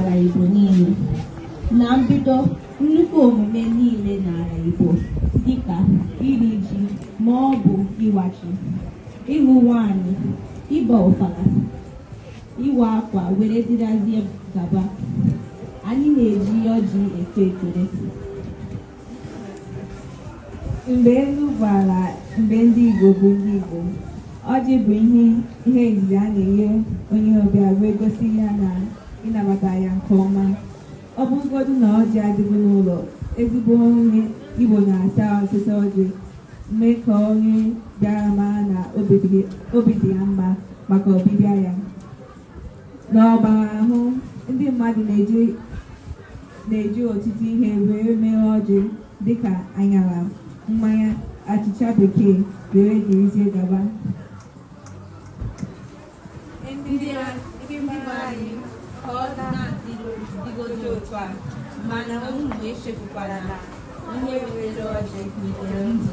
n'ala Igbo niile. Na mbido, nnukwu omume niile n'ala Igbo dịka iri ji ma ọ bụ ịwachi, ịhụ nwanyị, ịba ụfala, ịwa akwa were dịrazie gaba. Anyị na-eji ọjị efe ekele. Mgbe elu bụ ala, mgbe ndị Igbo bụ ndị Igbo, ọjị bụ ihe izizi a na-enye onye ọbịa wee gosi ya na ịnabata ya nke ọma. Ọ bụrụgodị na ọjị adịghị n'ụlọ, ezigbo onye Igbo na-asa ọtụtụ ọjị mee ka onye bịara mara na obi dị ya mma maka ọbịbịa ya. N'ọgbara ahụ, ndị mmadụ na-eji ọtụtụ ihe were mee ọjị dịka aṅara, mmanya, achịcha bekee were dịrịzie gaba. Ndị anyị ka ọ na-adịgodo otu a, mana unu echefukwala na onye were ọjị nwere ndụ.